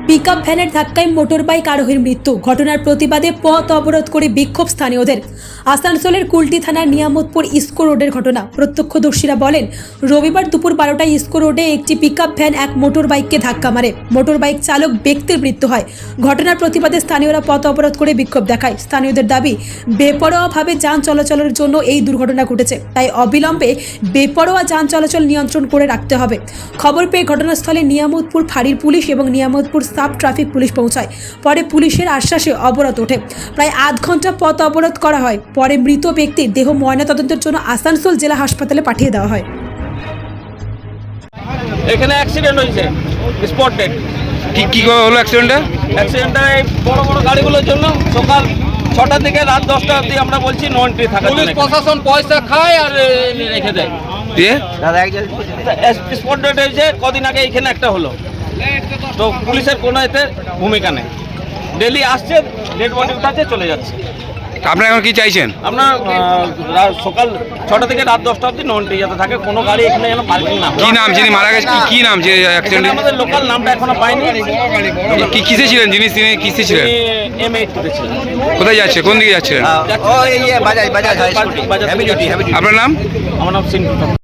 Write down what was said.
Pickup ভ্যানের ধাক্কায় motorbike আরোহীর মৃত্যু। ঘটনার প্রতিবাদে পথ অবরোধ করে বিক্ষোভ স্থানীয়দের। আসানসোলের কুলটি থানার নিয়ামতপুর ইস্কো রোডের ঘটনা। প্রত্যক্ষদর্শীরা বলেন, রবিবার দুপুর 12টায় ইস্কো রোডে একটি পিকআপ ভ্যান এক মোটরবাইককে ধাক্কা মারে। মোটরবাইক চালক ব্যক্তির মৃত্যু হয়। ঘটনার প্রতিবাদে স্থানীয়রা পথ অবরোধ করে বিক্ষোভ দেখায়। স্থানীয়দের দাবি, বেপরোয়াভাবে যান চলাচলের জন্য এই দুর্ঘটনা ঘটেছে, তাই অবিলম্বে বেপরোয়া যান চলাচল নিয়ন্ত্রণ করে রাখতে হবে। খবর পেয়ে ঘটনাস্থলে নিয়ামতপুর ফাঁড়ির পুলিশ এবং নিয়ামতপুর সাব ট্রাফিক পুলিশ পৌঁছায়। পরে পুলিশের আশ্বাসে অবরোধ ওঠে। প্রায় আধ ঘন্টা পথ অবরোধ করা হয়। পরে মৃত ব্যক্তির দেহ ময়নাতদন্তের জন্য আসানসোল জেলা হাসপাতালে পাঠিয়ে দেওয়া হয়। এখানে অ্যাক্সিডেন্ট হয়েছে, স্পট ডেড। কি হলো অ্যাক্সিডেন্টটা? অ্যাক্সিডেন্টটা এই বড় বড় গাড়িগুলোর জন্য সকাল 6টা থেকে রাত 10টা অবধি আমরা বলছি নো এন্ট্রি থাকার জন্য। পুলিশ প্রশাসন পয়সা খায় আর রেখে দেয়। দিয়ে স্পট ডেড হয়েছে কদিন আগে, এখানে একটা হলো। তো পুলিশের কোনো এতে ভূমিকা নেই। ডেলি আসছে, ডেড বডি উঠাচ্ছে, চলে যাচ্ছে। আপনারা এখন কি চাইছেন? আমরা সকাল 6টা থেকে রাত 10টা অবধি নো এন্ট্রি যাতে থাকে, কোনো গাড়ি এখানে যেন পার্কিং না। কি নাম যিনি মারা গেছে? কি নাম যে অ্যাক্সিডেন্ট? আমাদের লোকাল নামটা এখনো পাইনি। কি কিসে ছিলেন যিনি? তিনি কিসে ছিলেন? M8 করেছিলেন। কোথায় যাচ্ছে? কোন দিকে যাচ্ছিলেন? বাজাজ আপনার নাম? আমার নাম সিন্টু।